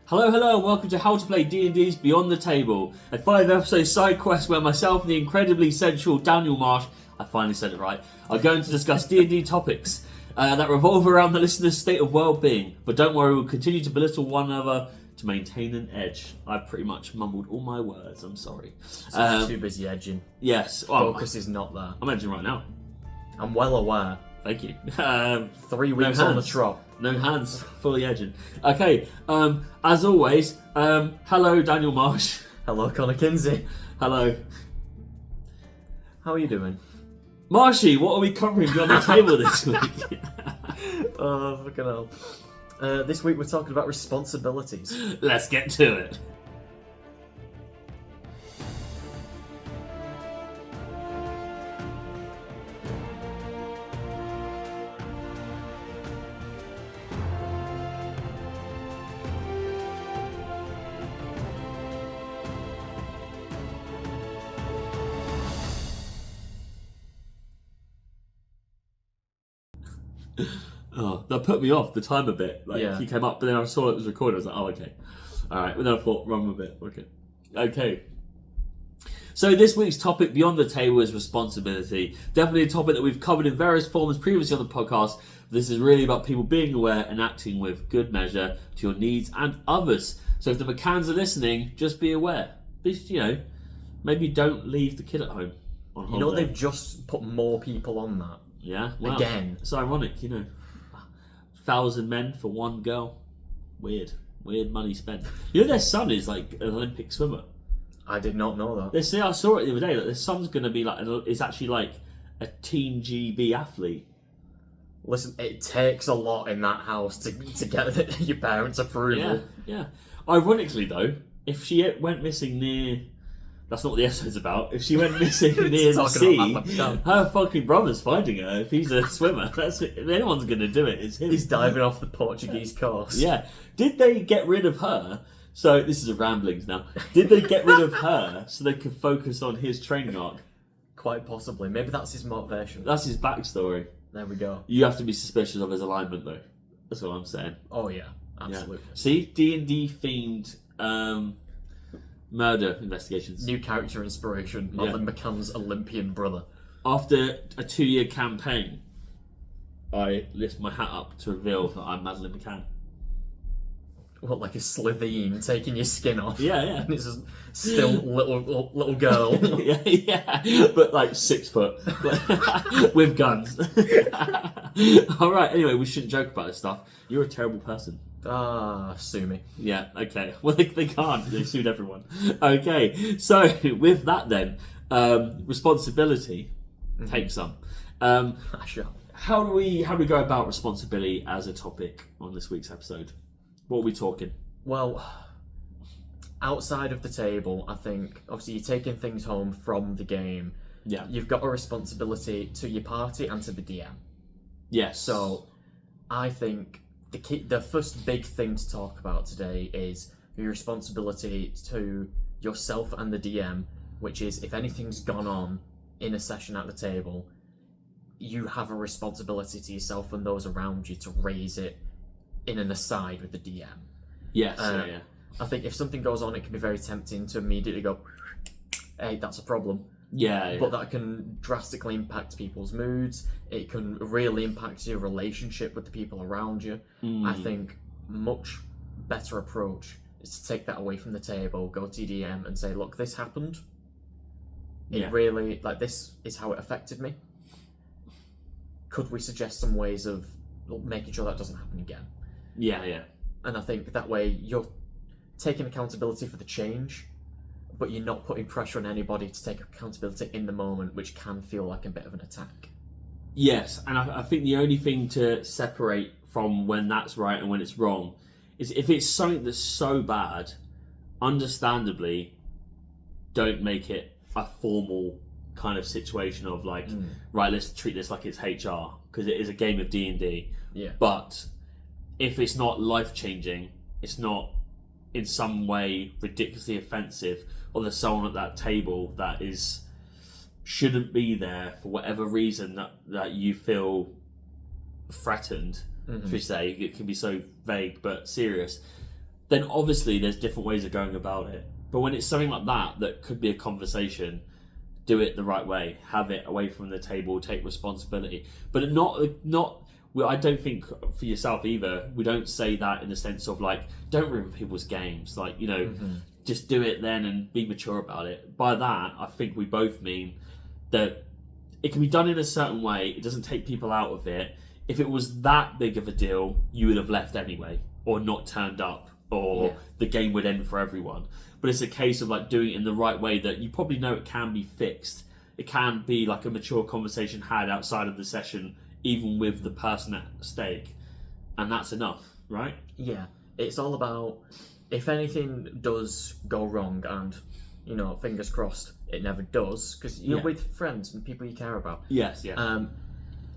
Hello, and welcome to How to Play D&D's Beyond the Table, a 5-episode side quest where myself and the incredibly sensual Daniel Marsh, I finally said it right, are going to discuss D&D topics that revolve around the listener's state of well-being. But don't worry, we'll continue to belittle one another to maintain an edge. I pretty much mumbled all my words, I'm sorry. So too busy edging. Yes. Well, Focus is not there. I'm edging right now. I'm well aware. Thank you. 3 weeks on the trot. No hands, fully edging. Okay, as always, hello Daniel Marsh. Hello, Connor Kinsey. Hello. How are you doing? Marshy, what are we covering beyond the table this week? Oh, fucking hell. This week we're talking about responsibilities. Let's get to it. Oh, that put me off the time a bit. He came up, but then I saw it was recorded. I was like, oh, okay. All right. But then I thought, run with it. Okay. So this week's topic beyond the table is responsibility. Definitely a topic that we've covered in various forms previously on the podcast. This is really about people being aware and acting with good measure to your needs and others. So if the McCanns are listening, just be aware. Please, maybe don't leave the kid at home on holiday. They've just put more people on that. Yeah. Well, again. It's ironic, 1,000 men for one girl. Weird money spent. Their son is like an Olympic swimmer. I did not know that. I saw it the other day that their son's going to be is actually like a teen GB athlete. Listen, it takes a lot in that house to get your parents' approval. Yeah. Ironically though, if she went missing near... That's not what the episode's about. If she went missing near the sea, her fucking brother's finding her. If he's a swimmer, if anyone's going to do it, it's him. He's diving off the Portuguese coast. Yeah. Did they get rid of her? So, this is a ramblings now. Did they get rid of her so they could focus on his training arc? Quite possibly. Maybe that's his motivation. That's his backstory. There we go. You have to be suspicious of his alignment, though. That's what I'm saying. Oh, yeah. Absolutely. Yeah. See? D&D themed... murder investigations. New character inspiration. Marlon McCann's Olympian brother. After a 2-year campaign, I lift my hat up to reveal that I'm Madeleine McCann. What, like a Slitheen taking your skin off? Yeah. And it's a still little girl. yeah. But like 6 foot. With guns. Alright, anyway, we shouldn't joke about this stuff. You're a terrible person. Sue me. Yeah, okay. Well, they can't. They sued everyone. Okay, so with that then, responsibility, take some. Sure. How do we go about responsibility as a topic on this week's episode? What are we talking? Well, outside of the table, I think, obviously you're taking things home from the game. Yeah. You've got a responsibility to your party and to the DM. Yes. So, I think the first big thing to talk about today is your responsibility to yourself and the DM, which is if anything's gone on in a session at the table, you have a responsibility to yourself and those around you to raise it in an aside with the DM. Yes, yeah. I think if something goes on, it can be very tempting to immediately go, hey, that's a problem. Yeah. But that can drastically impact people's moods. It can really impact your relationship with the people around you. I think much better approach is to take that away from the table, go to DM and say, look, this happened. It really, this is how it affected me. Could we suggest some ways of making sure that doesn't happen again? Yeah. And I think that way you're taking accountability for the change, but you're not putting pressure on anybody to take accountability in the moment, which can feel like a bit of an attack. Yes, and I think the only thing to separate from when that's right and when it's wrong is if it's something that's so bad, understandably, don't make it a formal kind of situation of right, let's treat this like it's HR, because it is a game of D&D. Yeah. But if it's not life-changing, it's not in some way ridiculously offensive, or there's someone at that table that shouldn't be there for whatever reason that you feel threatened, should we say, it can be so vague but serious, then obviously there's different ways of going about it. But when it's something like that could be a conversation, do it the right way, have it away from the table, take responsibility. But not. I don't think for yourself either. We don't say that in the sense of like, don't ruin people's games. Like, you know, just do it then and be mature about it. By that, I think we both mean that it can be done in a certain way. It doesn't take people out of it. If it was that big of a deal, you would have left anyway, or not turned up, or the game would end for everyone. But it's a case of like doing it in the right way that you probably know it can be fixed. It can be like a mature conversation had outside of the session, even with the person at stake, and that's enough, right? Yeah, it's all about, if anything does go wrong, and, you know, fingers crossed it never does, because you're with friends and people you care about. Yes, yeah.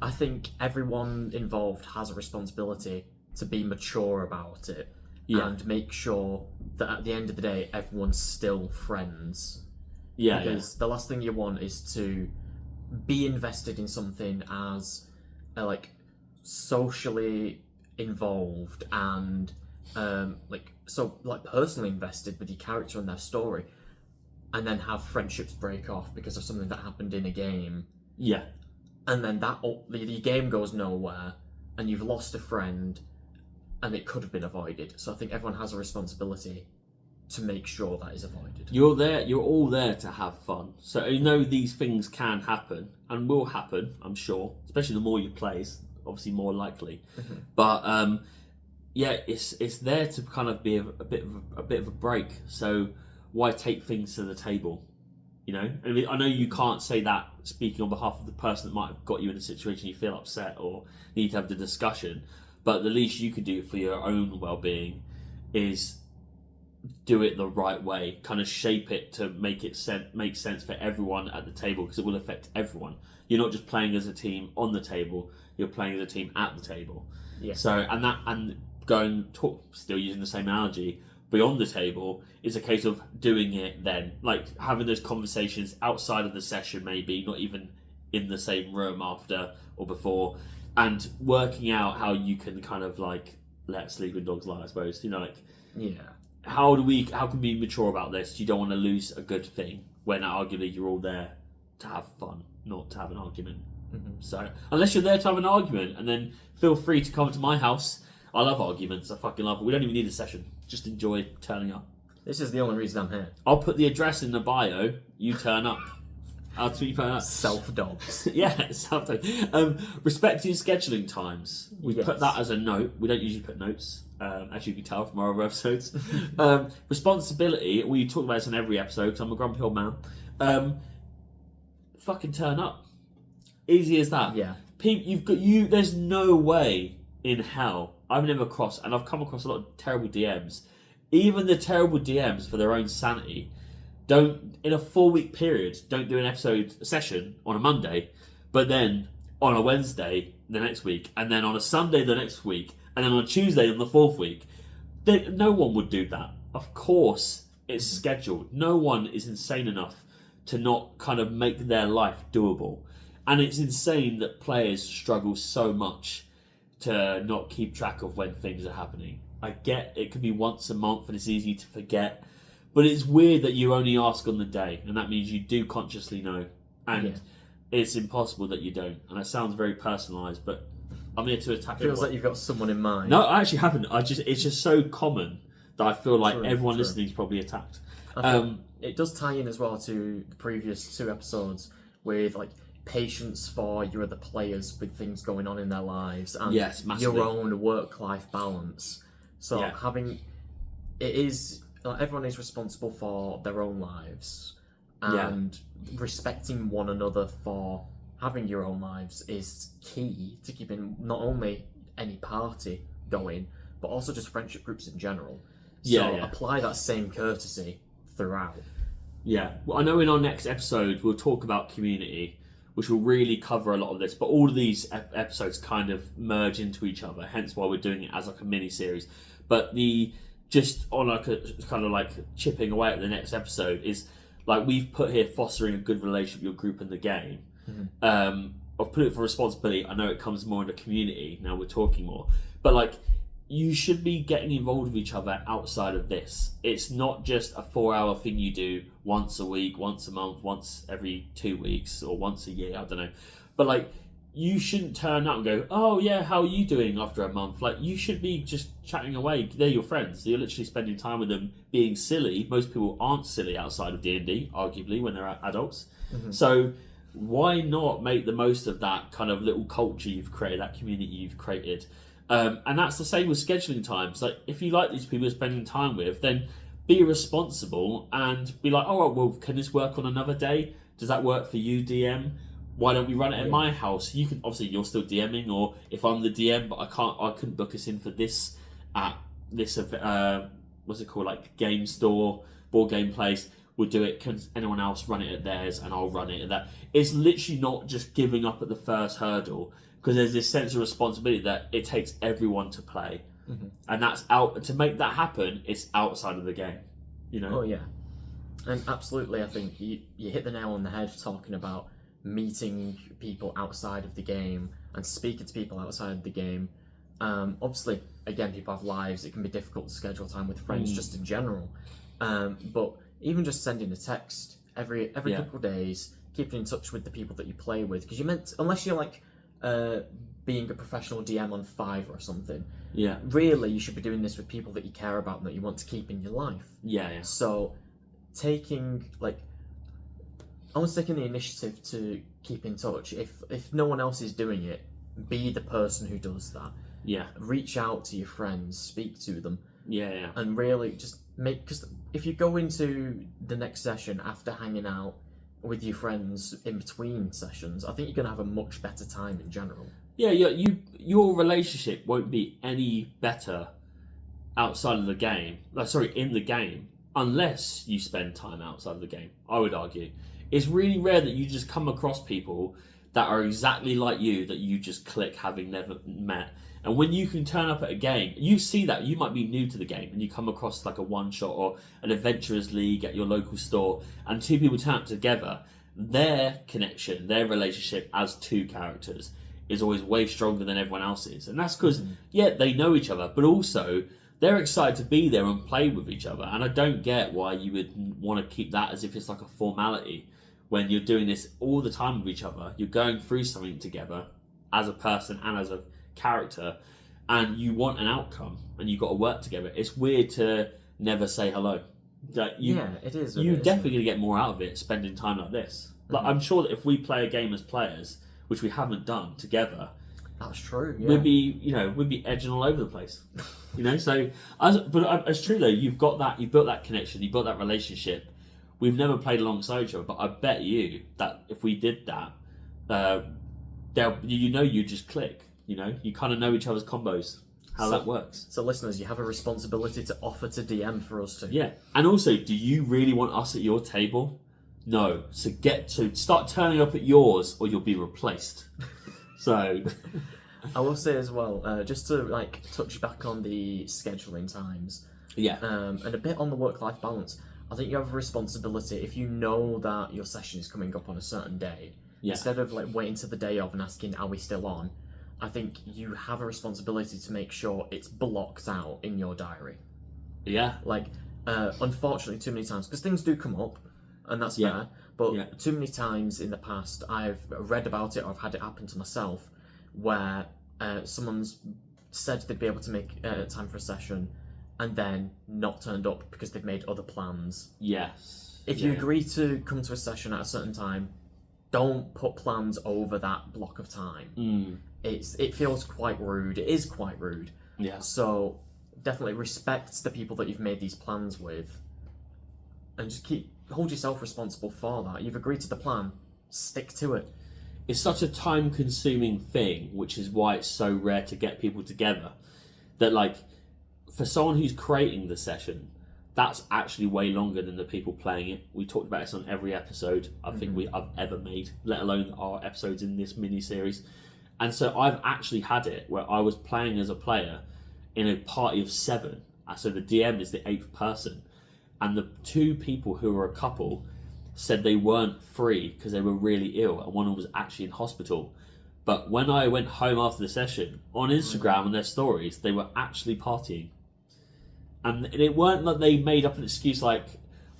I think everyone involved has a responsibility to be mature about it and make sure that at the end of the day, everyone's still friends. Yeah, because the last thing you want is to be invested in something as like socially involved and personally invested with your character and their story, and then have friendships break off because of something that happened in a game. Yeah. And then the game goes nowhere, and you've lost a friend, and it could have been avoided. So I think everyone has a responsibility to make sure that is avoided. You're all there to have fun. So you know these things can happen and will happen, I'm sure. Especially the more you play, it's obviously more likely. But it's there to kind of be a bit of a break. So why take things to the table? You know, I mean, I know you can't say that speaking on behalf of the person that might have got you in a situation you feel upset or need to have the discussion, but the least you can do for your own well-being is do it the right way, kind of shape it to make sense for everyone at the table, because it will affect everyone. You're not just playing as a team on the table, you're playing as a team at the table. Yeah. So still using the same analogy, beyond the table is a case of doing it then, like having those conversations outside of the session, maybe not even in the same room after or before, and working out how you can kind of like let sleeping dogs lie, I suppose. You know, like how can we be mature about this? You don't want to lose a good thing when arguably you're all there to have fun, not to have an argument. So unless you're there to have an argument, and then feel free to come to my house. I love arguments. I fucking love it. We don't even need a session. Just enjoy turning up. This is the only reason I'm here. I'll put the address in the bio. You turn up. I'll tweet that. Self-dobs. Yeah, self-dobs. Respecting scheduling times. We put that as a note. We don't usually put notes, as you can tell from our other episodes. Responsibility. We talk about this on every episode because I'm a grumpy old man. Fucking turn up. Easy as that. Yeah. There's no way in hell I've come across a lot of terrible DMs. Even the terrible DMs, for their own sanity, don't, in a 4-week period, don't do a session on a Monday, but then on a Wednesday the next week, and then on a Sunday the next week, and then on a Tuesday on the 4th week. No one would do that. Of course, it's scheduled. No one is insane enough to not kind of make their life doable. And it's insane that players struggle so much to not keep track of when things are happening. I get it could be once a month and it's easy to forget, but it's weird that you only ask on the day, and that means you do consciously know, and it's impossible that you don't. And it sounds very personalised, but I'm here to attack. Feels like you've got someone in mind. No, I actually haven't. It's just so common that I feel like everyone listening is probably attacked. It does tie in as well to the previous 2 episodes with like patience for your other players with things going on in their lives, and your own work-life balance. So everyone is responsible for their own lives, and respecting one another for having your own lives is key to keeping not only any party going, but also just friendship groups in general. So apply that same courtesy throughout. Yeah, well, I know in our next episode we'll talk about community, which will really cover a lot of this, but all of these episodes kind of merge into each other, hence why we're doing it as like a mini-series. But just on like a kind of like chipping away at the next episode is like we've put here fostering a good relationship with your group in the game. I've put it for responsibility. I know it comes more into community, now we're talking more. But like you should be getting involved with each other outside of this. It's not just a 4-hour thing you do once a week, once a month, once every 2 weeks, or once a year, I don't know. But like, you shouldn't turn up and go, oh yeah, how are you doing after a month? Like, you should be just chatting away. They're your friends. You're literally spending time with them, being silly. Most people aren't silly outside of D&D, arguably, when they're adults. Mm-hmm. So why not make the most of that kind of little culture you've created, that community you've created? And that's the same with scheduling times. Like, if you like these people you're spending time with, then be responsible and be like, oh, well, can this work on another day? Does that work for you, DM? Why don't we run it at my house? You can, obviously, you're still DMing, or if I'm the DM, but I couldn't book us in for this at this, what's it called, like game store, board game place, we'll do it. Can anyone else run it at theirs, and I'll run it at that? It's literally not just giving up at the first hurdle, because there's this sense of responsibility that it takes everyone to play. Mm-hmm. And that's out, to make that happen, it's outside of the game, you know? Oh, yeah. And absolutely, I think you hit the nail on the head talking about meeting people outside of the game and speaking to people outside of the game. Obviously, again, people have lives. It can be difficult to schedule time with friends just in general. But even just sending a text every couple of days, keeping in touch with the people that you play with, because unless you're like being a professional DM on Fiverr or something, really you should be doing this with people that you care about and that you want to keep in your life. So taking the initiative to keep in touch. If no one else is doing it, be the person who does that. Reach out to your friends, speak to them. And really just because if you go into the next session after hanging out with your friends in between sessions, I think you're going to have a much better time in general. Your relationship won't be any better outside of the game. In the game, unless you spend time outside of the game, I would argue. It's really rare that you just come across people that are exactly like you, that you just click having never met. And when you can turn up at a game, you see that. You might be new to the game and you come across like a one-shot or an adventurers league at your local store, and two people turn up together. Their connection, their relationship as two characters is always way stronger than everyone else's. And that's because, they know each other, but also they're excited to be there and play with each other. And I don't get why you would want to keep that as if it's like a formality when you're doing this all the time with each other. You're going through something together as a person and as a character, and you want an outcome and you've got to work together. It's weird to never say hello. It is. You're definitely going to get more out of it spending time like this. Like, I'm sure that if we play a game as players, which we haven't done together, that's true. We'd be edging all over the place. So it's true though. You've got that. You've built that connection. You've built that relationship. We've never played alongside each other, but I bet you that if we did that, you just click. You kind of know each other's combos, how that works. So listeners, you have a responsibility to offer to DM for us too. Yeah, and also, do you really want us at your table? No. So start turning up at yours, or you'll be replaced. So, I will say as well, just to touch back on the scheduling times. And a bit on the work-life balance. I think you have a responsibility if you know that your session is coming up on a certain day. Instead of waiting to the day of and asking, "Are we still on?" I think you have a responsibility to make sure it's blocked out in your diary. Unfortunately, too many times, because things do come up, and that's fair, but too many times in the past, I've read about it or I've had it happen to myself, where someone's said they'd be able to make time for a session, and then not turned up because they've made other plans. If you agree to come to a session at a certain time, don't put plans over that block of time. It feels quite rude. It is quite rude. So definitely respect the people that you've made these plans with, and just hold yourself responsible for that. You've agreed to the plan. Stick to it. It's such a time-consuming thing, which is why it's so rare to get people together. That for someone who's creating the session, that's actually way longer than the people playing it. We talked about this on every episode I think I've ever made, let alone our episodes in this mini-series. And so I've actually had it where I was playing as a player in a party of 7. So the DM is the 8th person. And the 2 people who were a couple said they weren't free because they were really ill. And one of them was actually in hospital. But when I went home after the session, on Instagram and their stories, they were actually partying. And it weren't like they made up an excuse like,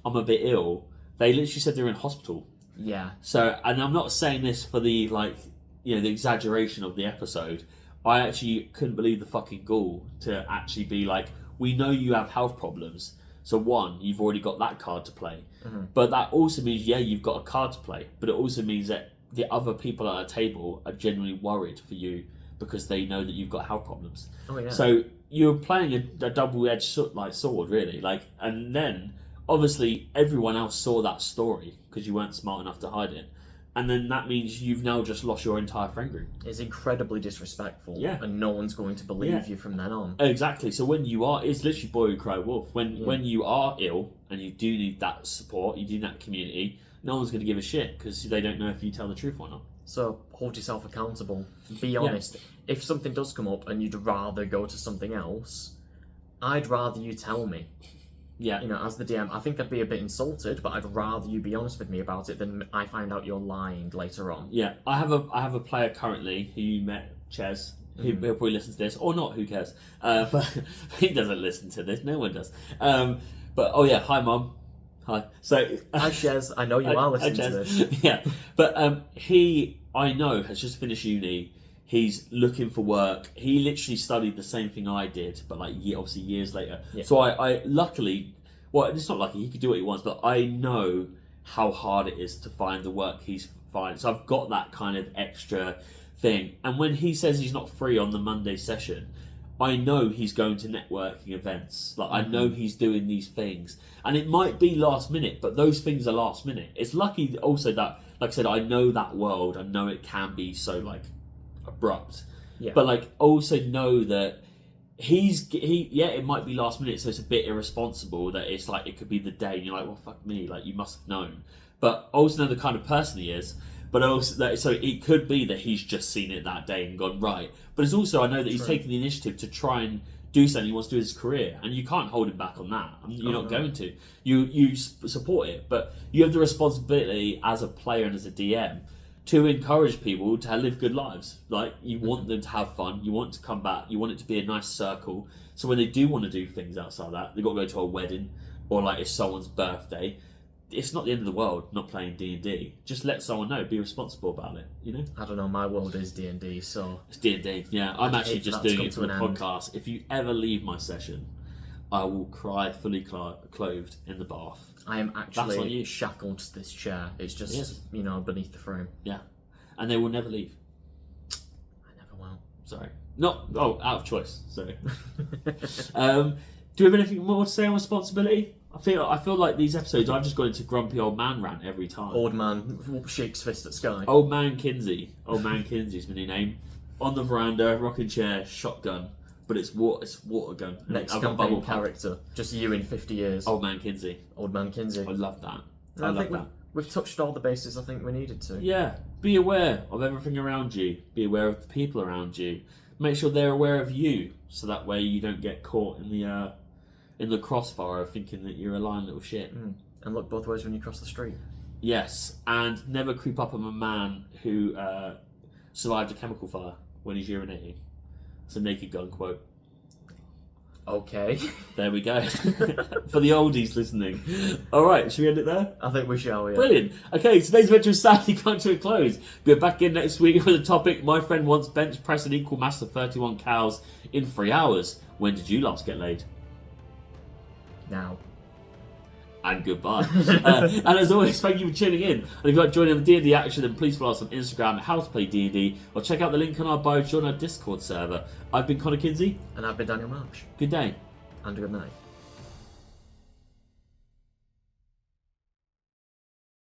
I'm a bit ill. They literally said they were in hospital. Yeah. So, and I'm not saying this for the, like, you know, the exaggeration of the episode. I actually couldn't believe the fucking gall to actually be like, we know you have health problems. So one, you've already got that card to play. Mm-hmm. But that also means, yeah, you've got a card to play. But it also means that the other people at a table are genuinely worried for you because they know that you've got health problems. Oh, yeah. So you're playing a double-edged sword, really. Like, and then, obviously, everyone else saw that story because you weren't smart enough to hide it. And then that means you've now just lost your entire friend group. It's incredibly disrespectful. Yeah. And no one's going to believe you from then on. Exactly. So when you are, it's literally boy who cried wolf. When you are ill and you do need that support, you need that community, no one's going to give a shit because they don't know if you tell the truth or not. So hold yourself accountable. Be honest. Yeah. If something does come up and you'd rather go to something else, I'd rather you tell me. Yeah. You know, as the DM, I think I'd be a bit insulted, but I'd rather you be honest with me about it than I find out you're lying later on. Yeah. I have a player currently who you met, Ches. He'll probably listen to this, or not, who cares? But he doesn't listen to this, no one does. But, oh yeah, hi Mum. Hi. So, hi Ches, I know you are listening to this. Yeah. But he, I know, has just finished uni. He's looking for work. He literally studied the same thing I did, but like obviously years later. Yeah. So I luckily, well, it's not lucky, he could do what he wants, but I know how hard it is to find the work he's finding. So I've got that kind of extra thing. And when he says he's not free on the Monday session, I know he's going to networking events. Like I know he's doing these things. And it might be last minute, but those things are last minute. It's lucky also that, like I said, I know that world. I know it can be so like abrupt, but like also know that it might be last minute, so it's a bit irresponsible that it's like it could be the day and you're like, well, fuck me, like you must have known. But also know the kind of person he is, but also that, so it could be that he's just seen it that day and gone right. But it's also, I know that he's taking the initiative to try and do something he wants to do in his career, and you can't hold him back on that. You're not going to. You support it, but you have the responsibility as a player and as a DM to encourage people to live good lives. Like, you want them to have fun, you want to come back, you want it to be a nice circle. So when they do want to do things outside that, they've got to go to a wedding, or like it's someone's birthday, it's not the end of the world not playing D&D. Just let someone know, be responsible about it, you know? I don't know, my world is D&D, so... It's D&D, yeah. I'm actually just doing it for the podcast. If you ever leave my session, I will cry fully clothed in the bath. I am actually shackled to this chair. It's just, you know, beneath the frame. Yeah. And they will never leave. I never will. Sorry. Out of choice. Sorry. Do we have anything more to say on responsibility? I feel like these episodes, I've just gone into grumpy old man rant every time. Old man shakes fist at sky. Old man Kinsey. Old man Kinsey's my new name. On the veranda, rocking chair, shotgun. But it's water gun. Next campaign character. Just you in 50 years. Old man Kinsey. Old man Kinsey. I love that. I love that. We've touched all the bases I think we needed to. Yeah. Be aware of everything around you. Be aware of the people around you. Make sure they're aware of you, so that way you don't get caught in the crossfire of thinking that you're a lying little shit. And look both ways when you cross the street. Yes, and never creep up on a man who survived a chemical fire when he's urinating. It's a Naked Gun quote. Okay. There we go. For the oldies listening. Alright, should we end it there? I think we shall, yeah. Brilliant. Okay, today's adventure is sadly come to a close. We're back in next week with a topic, my friend wants bench press an equal mass of 31 cows in 3 hours. When did you last get laid? Now. And goodbye. And as always, thank you for tuning in. And if you like joining the D&D action, then please follow us on Instagram at How to Play D&D, or check out the link on our bio to join our Discord server. I've been Connor Kinsey. And I've been Daniel Marsh. Good day. And good night.